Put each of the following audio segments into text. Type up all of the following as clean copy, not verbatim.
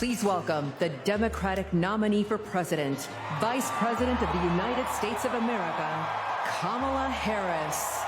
Please welcome the Democratic nominee for president, Vice President of the United States of America, Kamala Harris.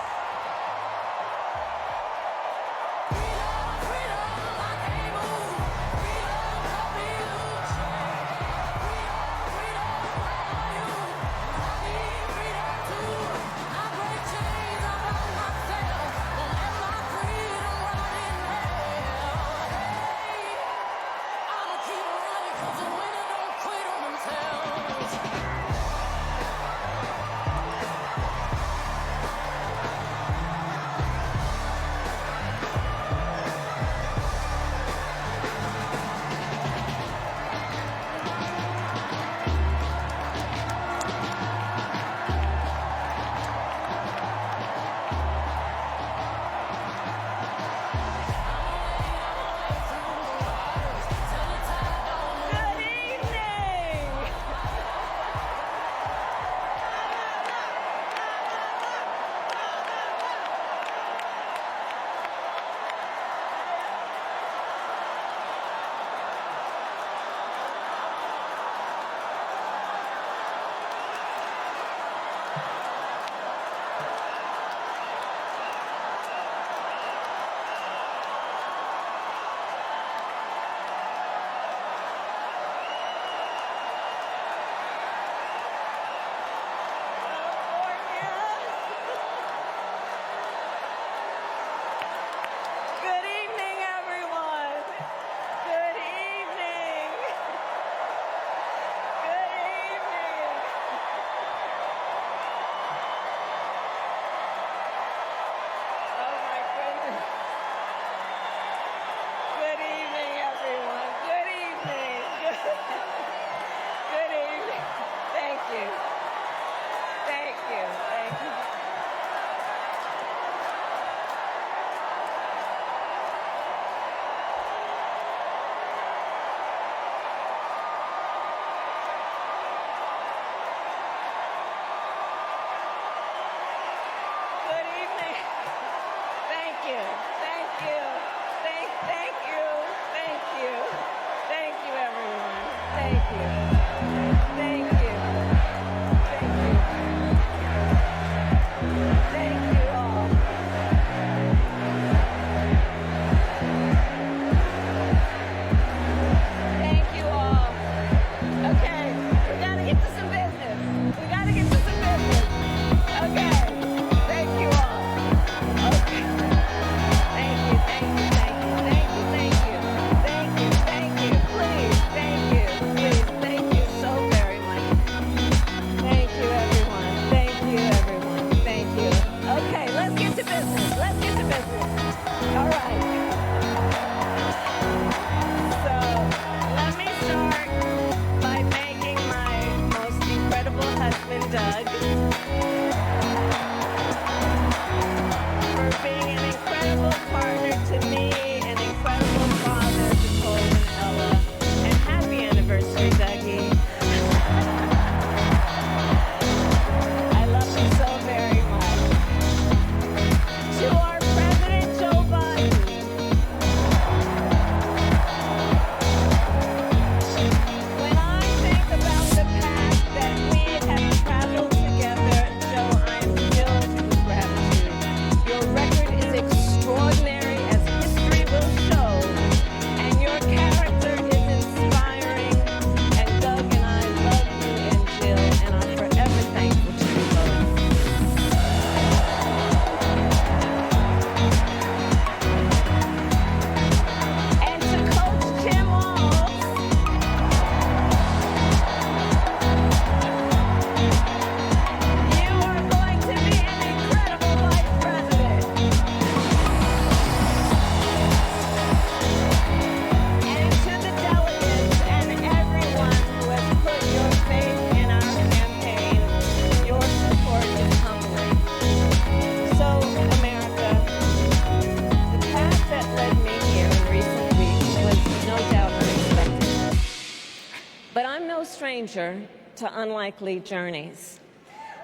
stranger to unlikely journeys.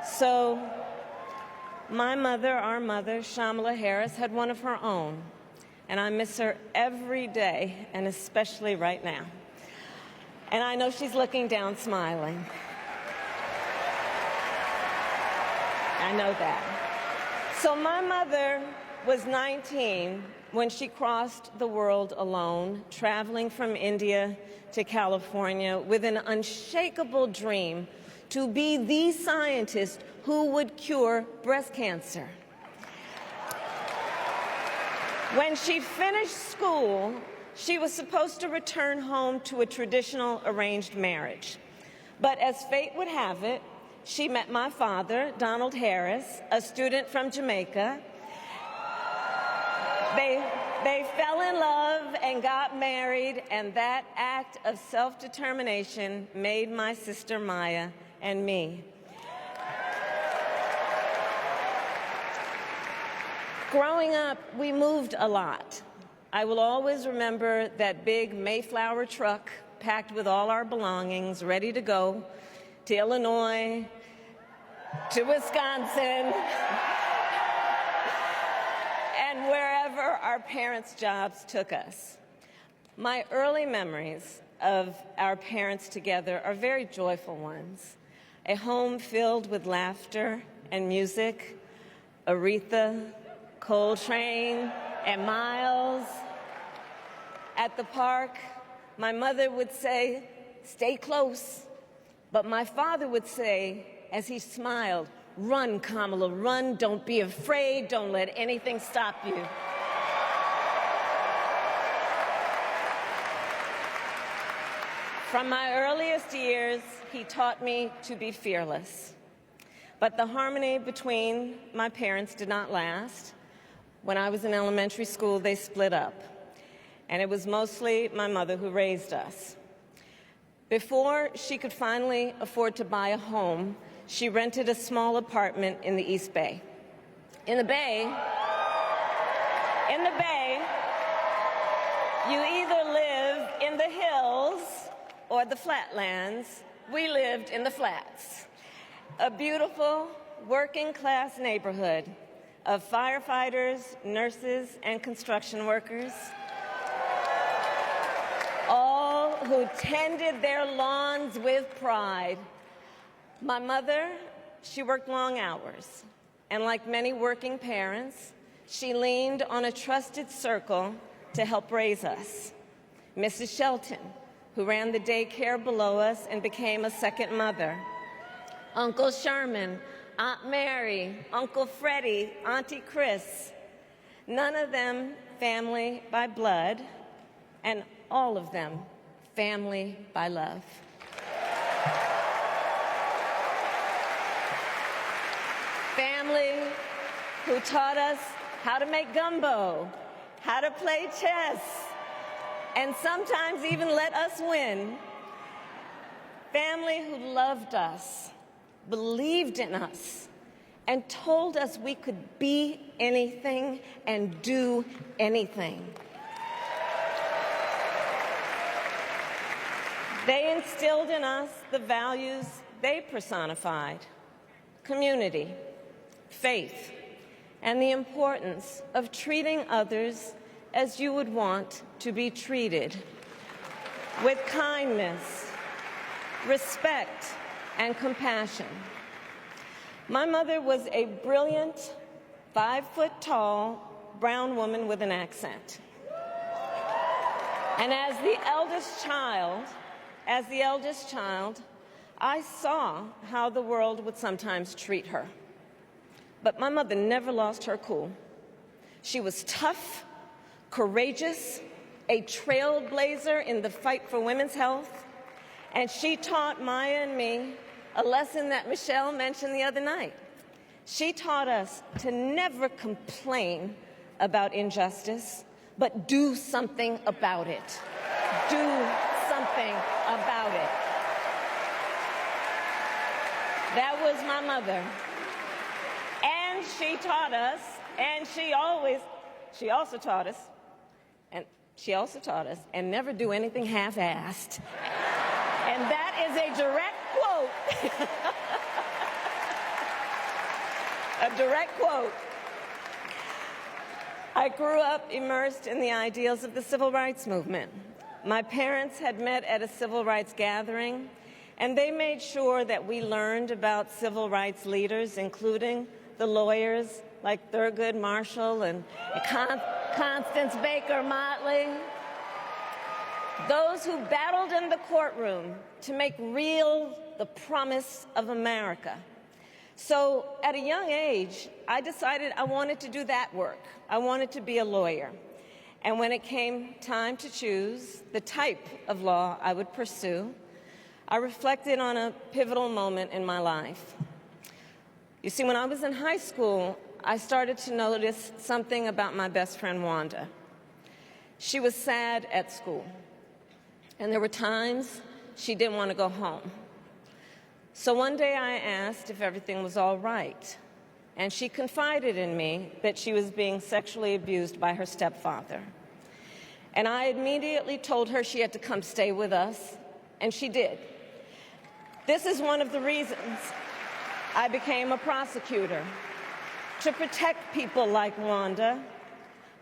So my mother, our mother, Kamala Harris, had one of her own, and I miss her every day, and especially right now. And I know she's looking down smiling. I know that. So my mother was 19 when she crossed the world alone, traveling from India to California with an unshakable dream to be the scientist who would cure breast cancer. When she finished school, she was supposed to return home to a traditional arranged marriage. But as fate would have it, she met my father, Donald Harris, a student from Jamaica. They fell in love and got married, and that act of self-determination made my sister Maya and me. Growing up, we moved a lot. I will always remember that big Mayflower truck packed with all our belongings, ready to go to Illinois, to Wisconsin, and wherever our parents' jobs took us. My early memories of our parents together are very joyful ones. A home filled with laughter and music, Aretha, Coltrane, and Miles. At the park, my mother would say, "Stay close." But my father would say, as he smiled, "Run, Kamala, run. Don't be afraid. Don't let anything stop you." From my earliest years, he taught me to be fearless. But the harmony between my parents did not last. When I was in elementary school, they split up, and it was mostly my mother who raised us. Before she could finally afford to buy a home, she rented a small apartment in the East Bay. In the Bay, you either live in the hills or the flatlands. We lived in the flats. A beautiful working-class neighborhood of firefighters, nurses, and construction workers, all who tended their lawns with pride. My mother, she worked long hours, and like many working parents, she leaned on a trusted circle to help raise us. Mrs. Shelton, who ran the daycare below us and became a second mother. Uncle Sherman, Aunt Mary, Uncle Freddie, Auntie Chris. None of them family by blood, and all of them family by love. Family who taught us how to make gumbo, how to play chess, and sometimes even let us win. Family who loved us, believed in us, and told us we could be anything and do anything. They instilled in us the values they personified: community, faith, and the importance of treating others as you would want to be treated, with kindness, respect, and compassion. My mother was a brilliant, 5-foot-tall, brown woman with an accent. And as the eldest child, I saw how the world would sometimes treat her. But my mother never lost her cool. She was tough, courageous, a trailblazer in the fight for women's health, and she taught Maya and me a lesson that Michelle mentioned the other night. She taught us to never complain about injustice, but do something about it. Do something about it. That was my mother. And she taught us, and she also taught us, and never do anything half-assed. And that is a direct quote. A direct quote. I grew up immersed in the ideals of the civil rights movement. My parents had met at a civil rights gathering, and they made sure that we learned about civil rights leaders, including the lawyers like Thurgood Marshall and Constance Baker Motley, those who battled in the courtroom to make real the promise of America. So at a young age, I decided I wanted to do that work. I wanted to be a lawyer. And when it came time to choose the type of law I would pursue, I reflected on a pivotal moment in my life. You see, when I was in high school, I started to notice something about my best friend, Wanda. She was sad at school, and there were times she didn't want to go home. So one day I asked if everything was all right, and she confided in me that she was being sexually abused by her stepfather. And I immediately told her she had to come stay with us, and she did. This is one of the reasons I became a prosecutor, to protect people like Wanda,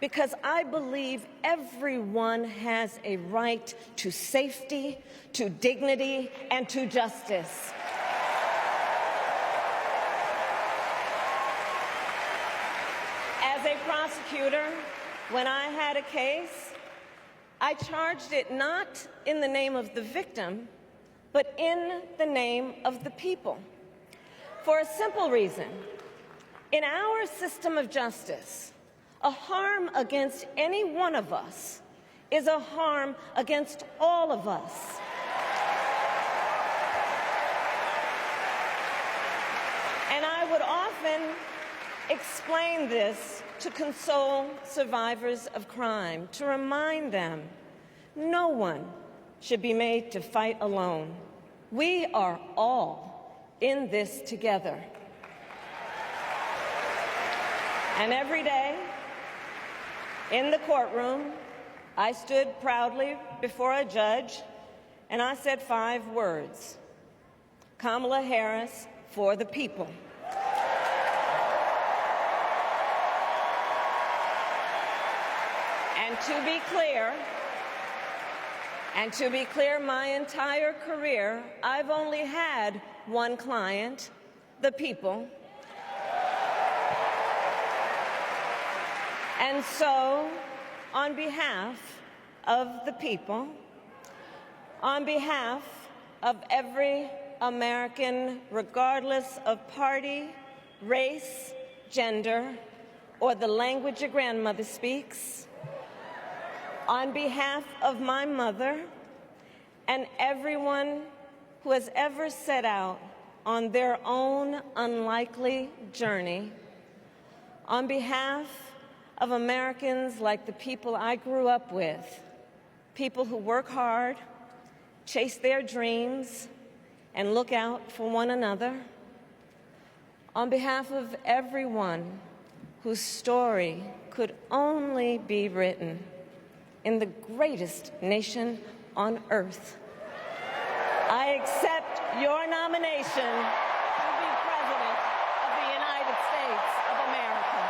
because I believe everyone has a right to safety, to dignity, and to justice. As a prosecutor, when I had a case, I charged it not in the name of the victim, but in the name of the people. For a simple reason. In our system of justice, a harm against any one of us is a harm against all of us. And I would often explain this to console survivors of crime, to remind them no one should be made to fight alone. We are all in this together. And every day, in the courtroom, I stood proudly before a judge, and I said 5 words: Kamala Harris for the people. And to be clear, my entire career, I've only had one client, the people. And so, on behalf of the people, on behalf of every American, regardless of party, race, gender, or the language your grandmother speaks, on behalf of my mother and everyone who has ever set out on their own unlikely journey, on behalf of Americans like the people I grew up with, people who work hard, chase their dreams, and look out for one another, on behalf of everyone whose story could only be written in the greatest nation on earth, I accept your nomination to be President of the United States of America.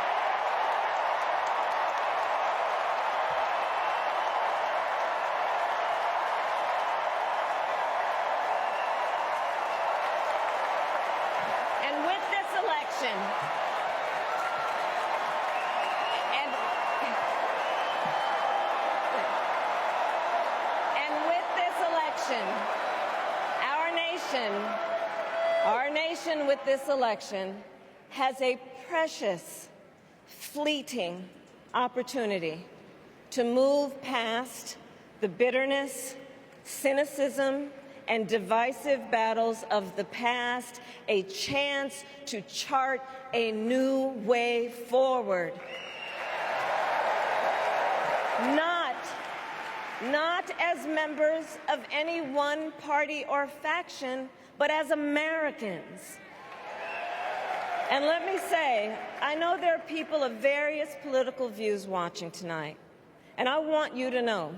And with this election, our nation with this election has a precious, fleeting opportunity to move past the bitterness, cynicism, and divisive battles of the past, a chance to chart a new way forward. Not as members of any one party or faction, but as Americans. And let me say, I know there are people of various political views watching tonight, and I want you to know,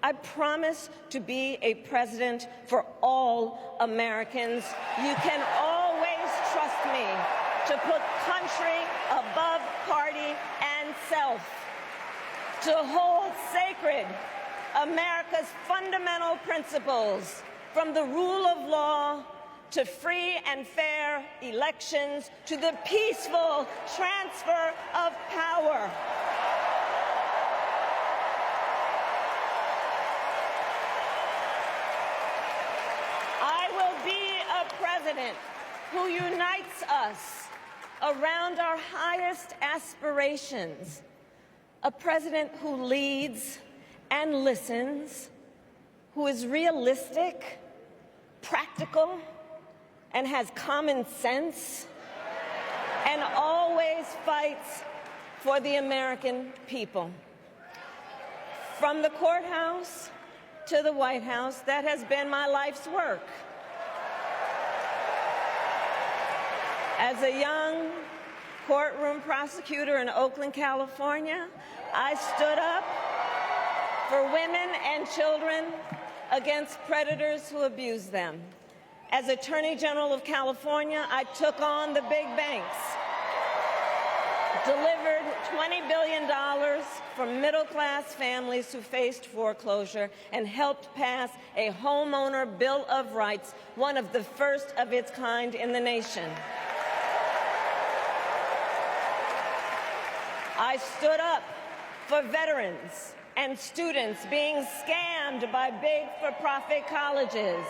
I promise to be a president for all Americans. You can always trust me to put country above party and self, to hold sacred America's fundamental principles, from the rule of law to free and fair elections to the peaceful transfer of power. I will be a president who unites us around our highest aspirations, a president who leads and listens, who is realistic, practical, and has common sense, and always fights for the American people. From the courthouse to the White House, that has been my life's work. As a young courtroom prosecutor in Oakland, California, I stood up for women and children against predators who abuse them. As Attorney General of California, I took on the big banks, delivered $20 billion for middle-class families who faced foreclosure, and helped pass a homeowner Bill of Rights, one of the first of its kind in the nation. I stood up for veterans and students being scammed by big for-profit colleges,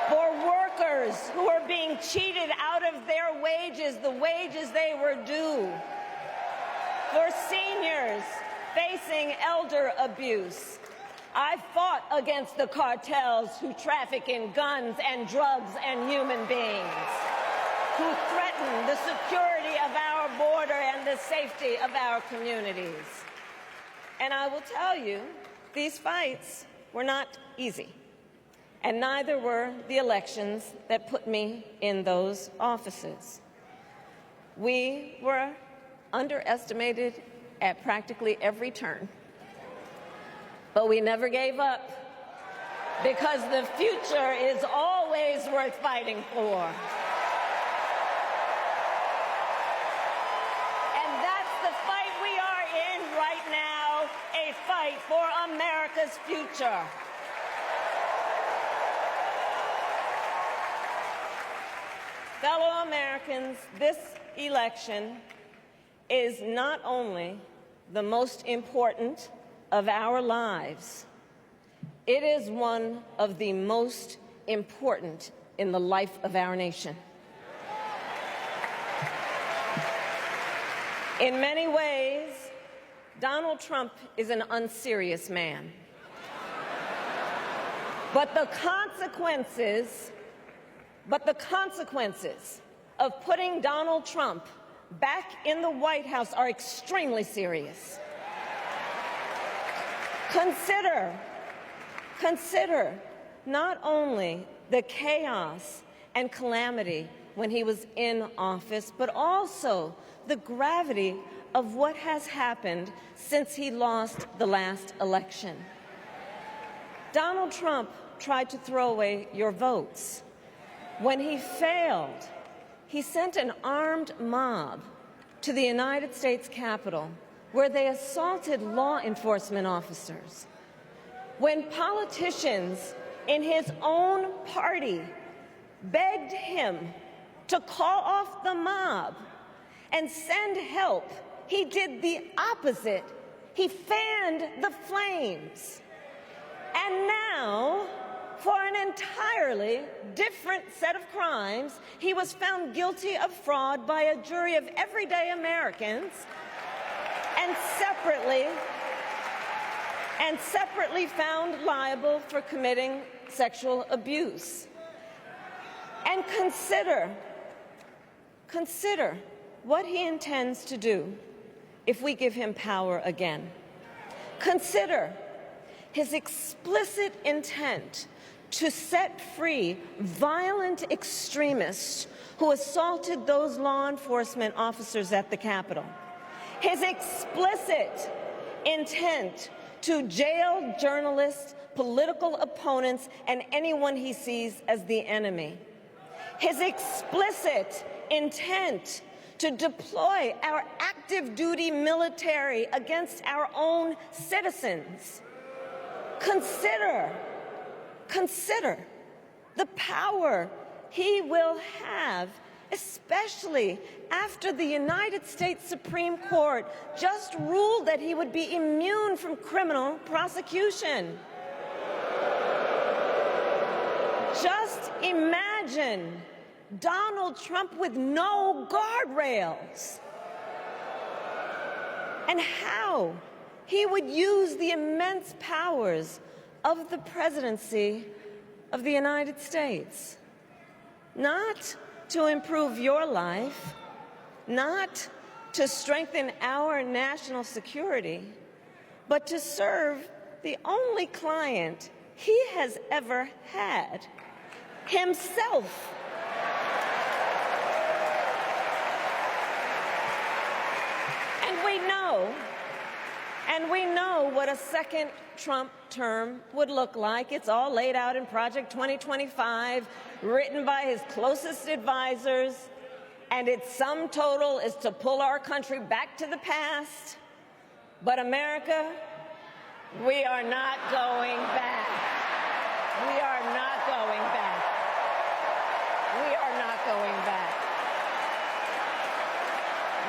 for workers who are being cheated out of their wages, the wages they were due, for seniors facing elder abuse. I fought against the cartels who traffic in guns and drugs and human beings, who threaten the security of our border and the safety of our communities. And I will tell you, these fights were not easy, and neither were the elections that put me in those offices. We were underestimated at practically every turn, but we never gave up, because the future is always worth fighting for. Fight for America's future. Fellow Americans, this election is not only the most important of our lives, it is one of the most important in the life of our nation. In many ways, Donald Trump is an unserious man. But the consequences of putting Donald Trump back in the White House are extremely serious. Consider not only the chaos and calamity when he was in office, but also the gravity of what has happened since he lost the last election. Donald Trump tried to throw away your votes. When he failed, he sent an armed mob to the United States Capitol, where they assaulted law enforcement officers. When politicians in his own party begged him to call off the mob and send help, he did the opposite. He fanned the flames. And now, for an entirely different set of crimes, he was found guilty of fraud by a jury of everyday Americans, and separately found liable for committing sexual abuse. And consider what he intends to do if we give him power again. Consider his explicit intent to set free violent extremists who assaulted those law enforcement officers at the Capitol. His explicit intent to jail journalists, political opponents, and anyone he sees as the enemy. His explicit intent to deploy our active duty military against our own citizens. Consider the power he will have, especially after the United States Supreme Court just ruled that he would be immune from criminal prosecution. Just imagine Donald Trump with no guardrails, and how he would use the immense powers of the presidency of the United States, not to improve your life, not to strengthen our national security, but to serve the only client he has ever had, himself. And we know what a second Trump term would look like. It's all laid out in Project 2025, written by his closest advisors, and its sum total is to pull our country back to the past. But America, we are not going back. We are not going back. We are not going back.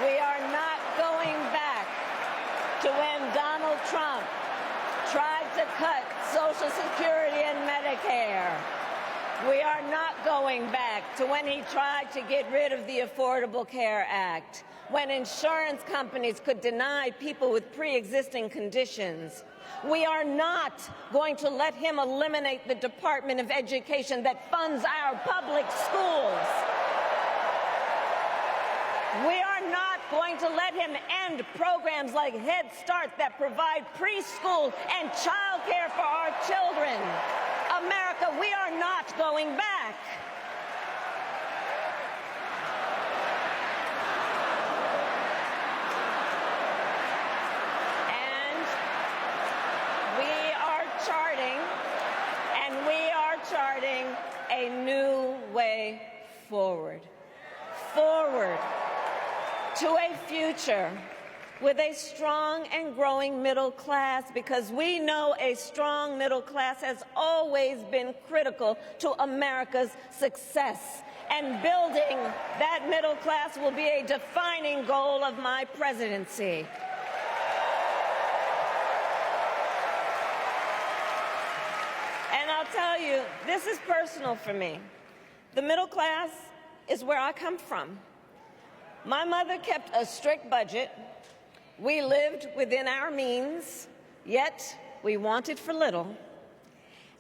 We are not going back to when Donald Trump tried to cut Social Security and Medicare. We are not going back to when he tried to get rid of the Affordable Care Act, when insurance companies could deny people with pre-existing conditions. We are not going to let him eliminate the Department of Education that funds our public schools. We are not going to let him end programs like Head Start that provide preschool and child care for our children. America, we are not going back. And we are charting a new way forward. Forward to a future with a strong and growing middle class, because we know a strong middle class has always been critical to America's success. And building that middle class will be a defining goal of my presidency. And I'll tell you, this is personal for me. The middle class is where I come from. My mother kept a strict budget. We lived within our means, yet we wanted for little.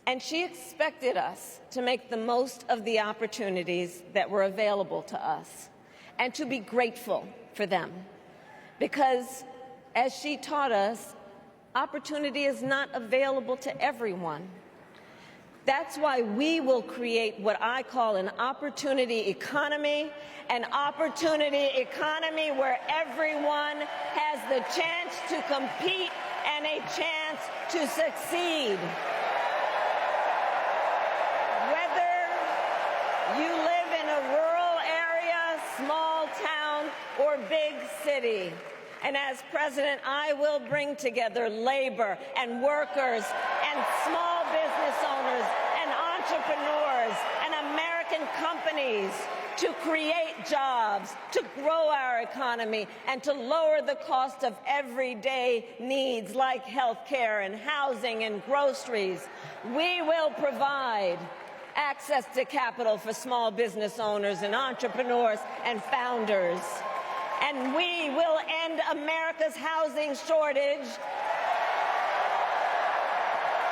And she expected us to make the most of the opportunities that were available to us and to be grateful for them. Because, as she taught us, opportunity is not available to everyone. That's why we will create what I call an opportunity economy where everyone has the chance to compete and a chance to succeed. Whether you live in a rural area, small town, or big city. And as president, I will bring together labor and workers and small business owners and entrepreneurs and American companies to create jobs, to grow our economy, and to lower the cost of everyday needs like health care and housing and groceries. We will provide access to capital for small business owners and entrepreneurs and founders. And we will end America's housing shortage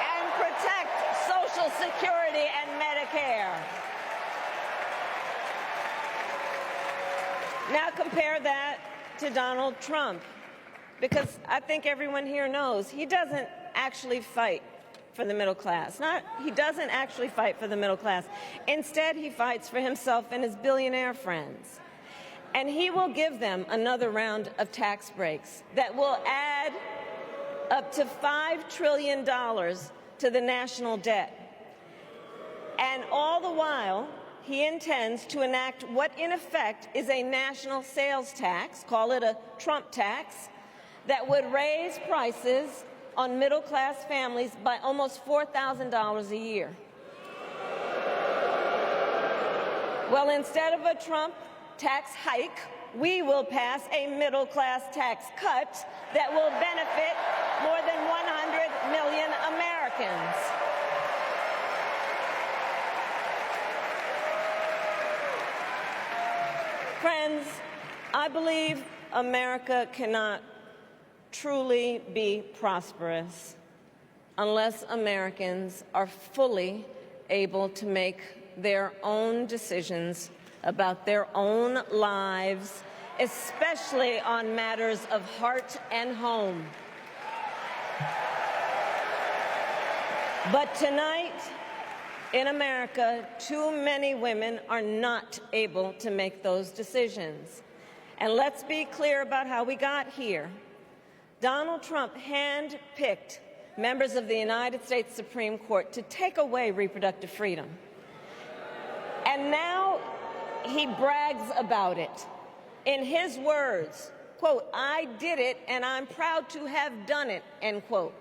and protect Social Security and Medicare. Now compare that to Donald Trump, because I think everyone here knows he doesn't actually fight for the middle class. He doesn't actually fight for the middle class. Instead, he fights for himself and his billionaire friends. And he will give them another round of tax breaks that will add up to $5 trillion to the national debt. And all the while, he intends to enact what in effect is a national sales tax, call it a Trump tax, that would raise prices on middle-class families by almost $4,000 a year. Well, instead of a Trump tax hike, we will pass a middle-class tax cut that will benefit more than 100 million Americans. Friends, I believe America cannot truly be prosperous unless Americans are fully able to make their own decisions about their own lives, especially on matters of heart and home. But tonight, in America, too many women are not able to make those decisions. And let's be clear about how we got here. Donald Trump handpicked members of the United States Supreme Court to take away reproductive freedom. And now he brags about it. In his words, quote, "I did it and I'm proud to have done it," end quote.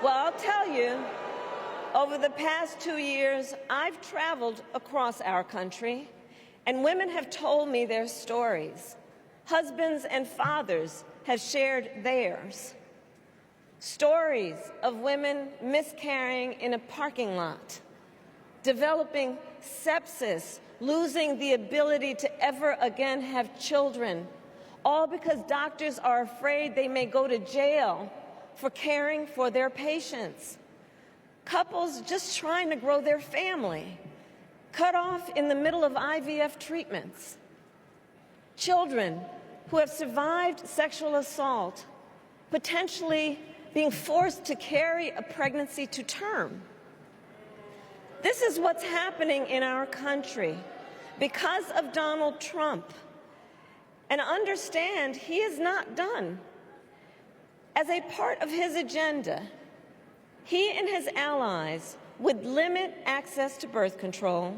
Well, I'll tell you, over the past 2 years, I've traveled across our country, and women have told me their stories. Husbands and fathers have shared theirs. Stories of women miscarrying in a parking lot, developing sepsis, losing the ability to ever again have children, all because doctors are afraid they may go to jail for caring for their patients. Couples just trying to grow their family, cut off in the middle of IVF treatments. Children who have survived sexual assault, potentially being forced to carry a pregnancy to term. This is what's happening in our country because of Donald Trump. And understand, he is not done. As a part of his agenda, he and his allies would limit access to birth control,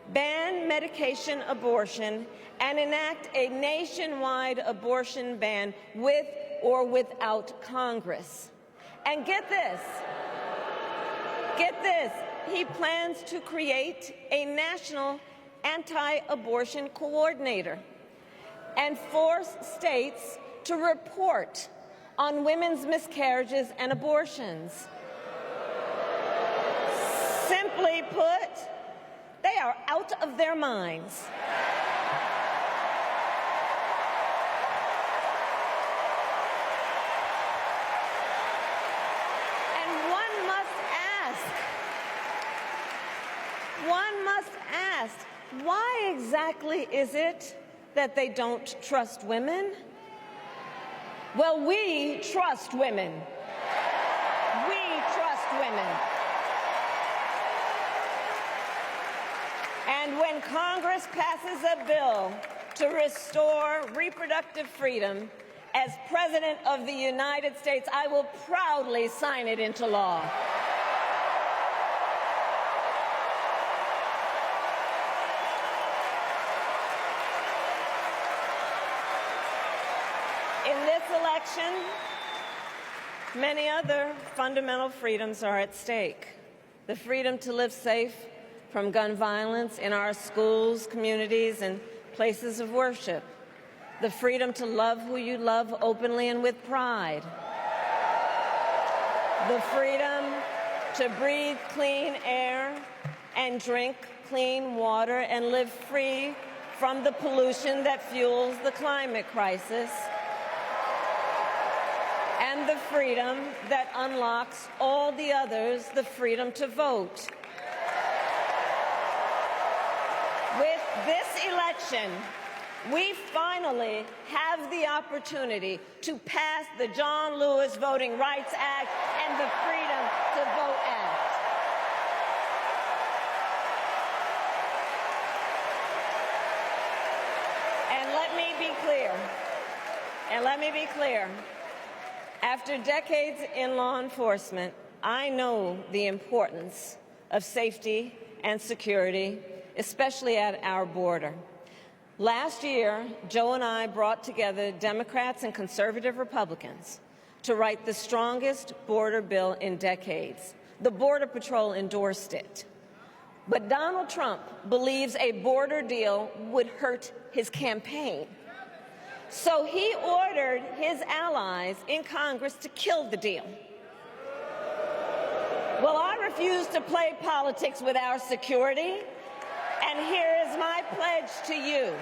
ban medication abortion, and enact a nationwide abortion ban with or without Congress. And get this, he plans to create a national anti-abortion coordinator and force states to report on women's miscarriages and abortions. Simply put, they are out of their minds. And one must ask, why exactly is it that they don't trust women? Well, we trust women. We trust women. And when Congress passes a bill to restore reproductive freedom, as President of the United States, I will proudly sign it into law. In this election, many other fundamental freedoms are at stake. The freedom to live safe from gun violence in our schools, communities, and places of worship. The freedom to love who you love openly and with pride. The freedom to breathe clean air and drink clean water and live free from the pollution that fuels the climate crisis. And the freedom that unlocks all the others, the freedom to vote. With this election, we finally have the opportunity to pass the John Lewis Voting Rights Act and the Freedom to Vote Act. And let me be clear. After decades in law enforcement, I know the importance of safety and security, especially at our border. Last year, Joe and I brought together Democrats and conservative Republicans to write the strongest border bill in decades. The Border Patrol endorsed it. But Donald Trump believes a border deal would hurt his campaign. So he ordered his allies in Congress to kill the deal. Well, I refuse to play politics with our security, and here is my pledge to you.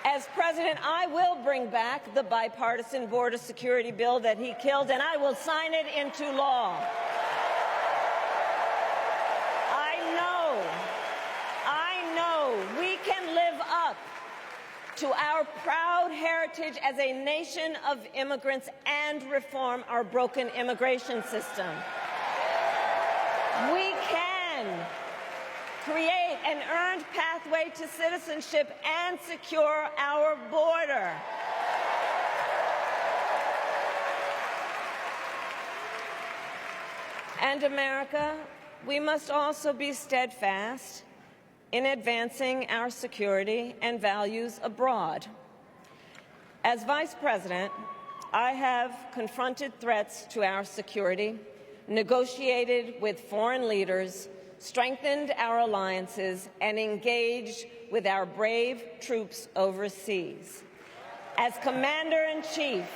As president, I will bring back the bipartisan border security bill that he killed, and I will sign it into law. I know we can live up to our proud heritage as a nation of immigrants and reform our broken immigration system. We can create an earned pathway to citizenship and secure our border. And America, we must also be steadfast in advancing our security and values abroad. As Vice President, I have confronted threats to our security, negotiated with foreign leaders, strengthened our alliances, and engaged with our brave troops overseas. As Commander-in-Chief,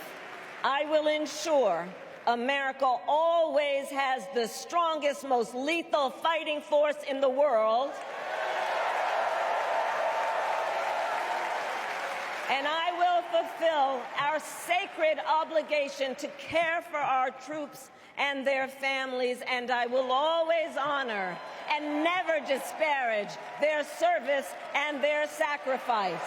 I will ensure America always has the strongest, most lethal fighting force in the world, and I will fulfill our sacred obligation to care for our troops and their families, and I will always honor and never disparage their service and their sacrifice.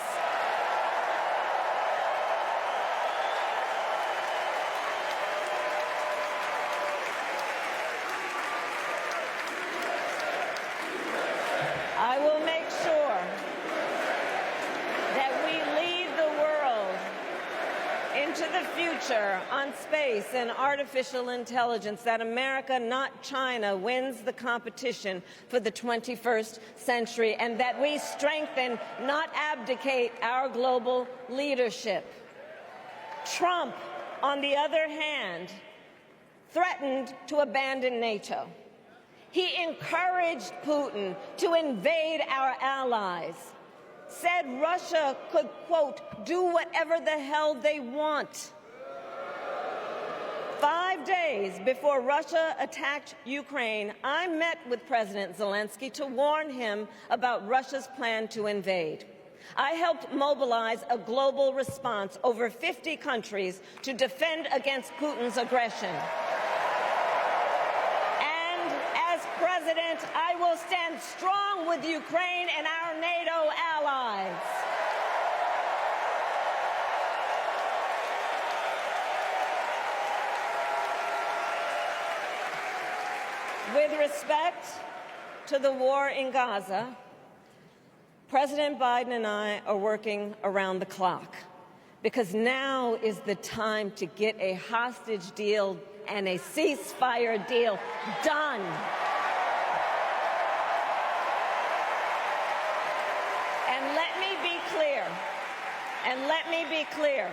I will make sure that we lead the world into the future on space and artificial intelligence, that America, not China, wins the competition for the 21st century, and that we strengthen, not abdicate, our global leadership. Trump, on the other hand, threatened to abandon NATO. He encouraged Putin to invade our allies, said Russia could, quote, do whatever the hell they want. 5 days before Russia attacked Ukraine, I met with President Zelensky to warn him about Russia's plan to invade. I helped mobilize a global response, over 50 countries, to defend against Putin's aggression. President, I will stand strong with Ukraine and our NATO allies. With respect to the war in Gaza, President Biden and I are working around the clock, because now is the time to get a hostage deal and a ceasefire deal done. And let me be clear,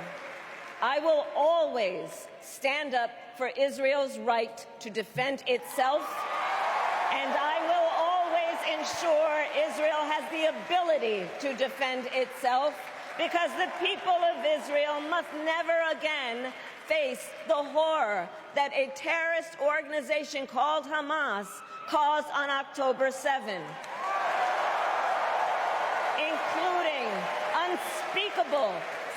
I will always stand up for Israel's right to defend itself, and I will always ensure Israel has the ability to defend itself, because the people of Israel must never again face the horror that a terrorist organization called Hamas caused on October 7, including unspeakable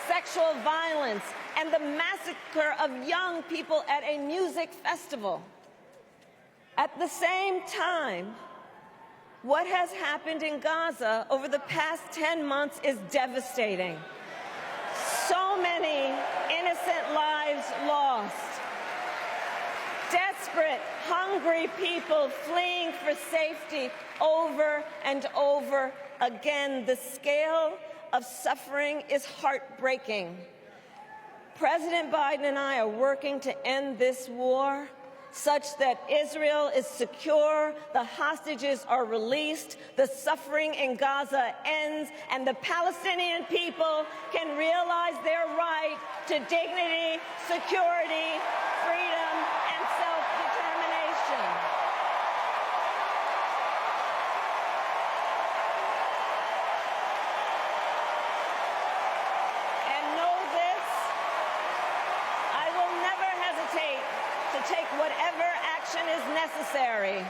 sexual violence and the massacre of young people at a music festival. At the same time, what has happened in Gaza over the past 10 months is devastating. So many innocent lives lost. Desperate, hungry people fleeing for safety over and over again. The scale of suffering is heartbreaking. President Biden and I are working to end this war such that Israel is secure, the hostages are released, the suffering in Gaza ends, and the Palestinian people can realize their right to dignity, security, freedom, and self-determination. And know this, I will never hesitate to take whatever action is necessary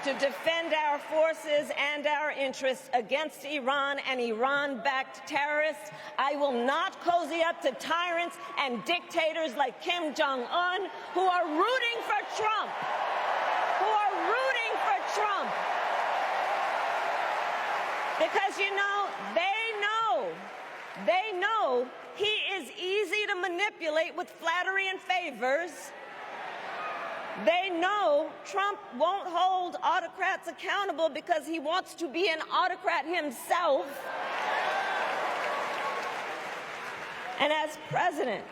to defend our forces and our interests against Iran and Iran-backed terrorists. I will not cozy up to tyrants and dictators like Kim Jong-un who are rooting for Trump, Because, you know, they know he is easy to manipulate with flattery and favors. They know Trump won't hold autocrats accountable because he wants to be an autocrat himself. And as president,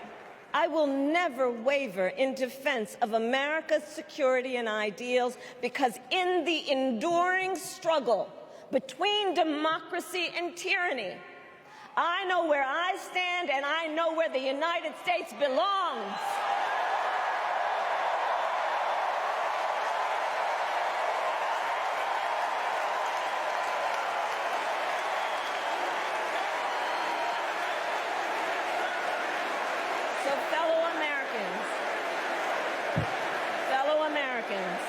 I will never waver in defense of America's security and ideals, because in the enduring struggle between democracy and tyranny, I know where I stand and I know where the United States belongs. So fellow Americans,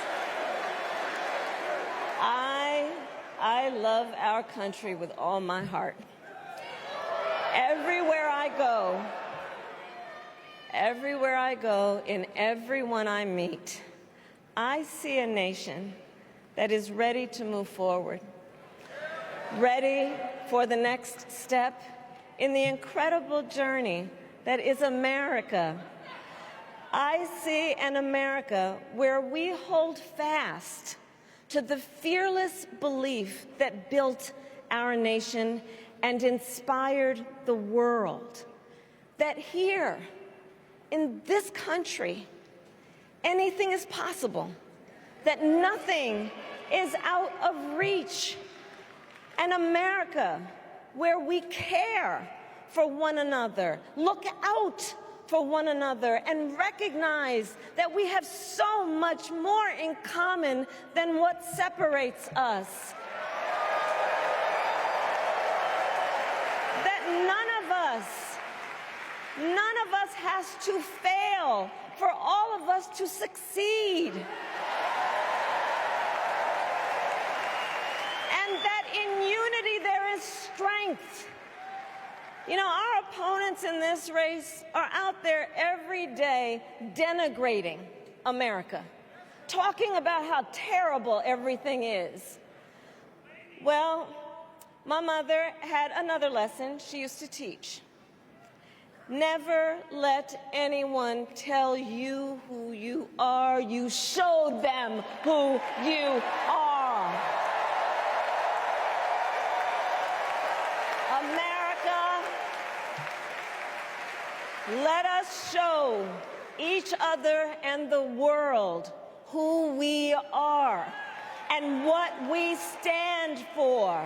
I love our country with all my heart. Everywhere I go, in everyone I meet, I see a nation that is ready to move forward, ready for the next step in the incredible journey that is America. I see an America where we hold fast to the fearless belief that built our nation and inspired the world, that here, in this country, anything is possible, that nothing is out of reach. An America where we care for one another, look out for one another, and recognize that we have so much more in common than what separates us. That none of us has to fail for all of us to succeed. And that in unity there is strength. You know, our opponents in this race are out there every day denigrating America, talking about how terrible everything is. Well, my mother had another lesson she used to teach. Never let anyone tell you who you are. You show them who you are. America, let us show each other and the world who we are and what we stand for.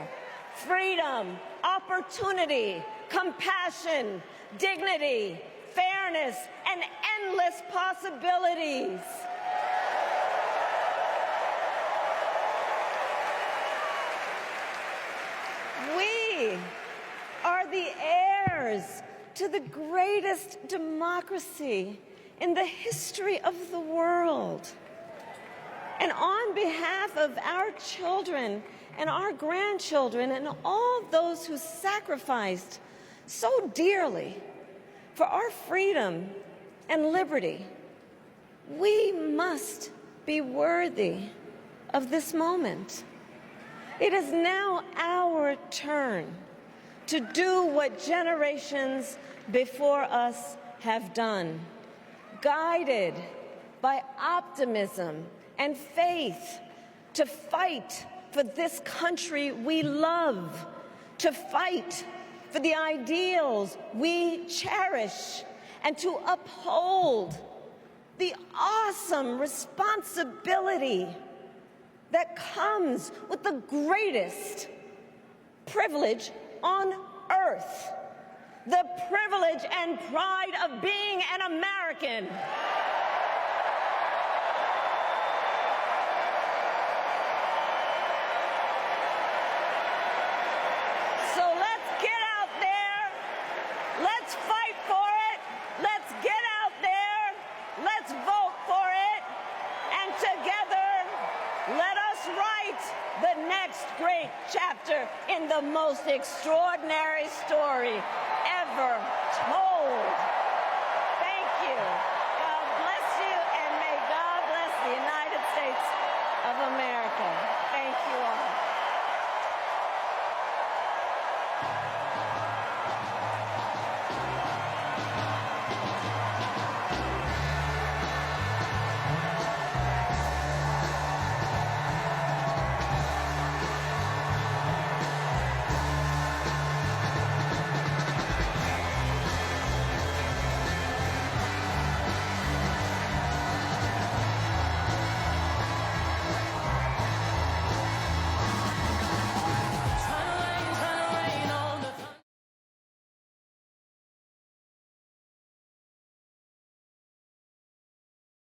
Freedom, opportunity, compassion, dignity, fairness, and endless possibilities. We are the heirs to the greatest democracy in the history of the world. And on behalf of our children and our grandchildren and all those who sacrificed so dearly for our freedom and liberty, we must be worthy of this moment. It is now our turn to do what generations before us have done, guided by optimism and faith, to fight for this country we love, to fight for the ideals we cherish, and to uphold the awesome responsibility that comes with the greatest privilege on earth, the privilege and pride of being an American. So let's get out there, let's fight for it, let's get out there, let's vote for it, and together, let us write the next great chapter in the most extraordinary story ever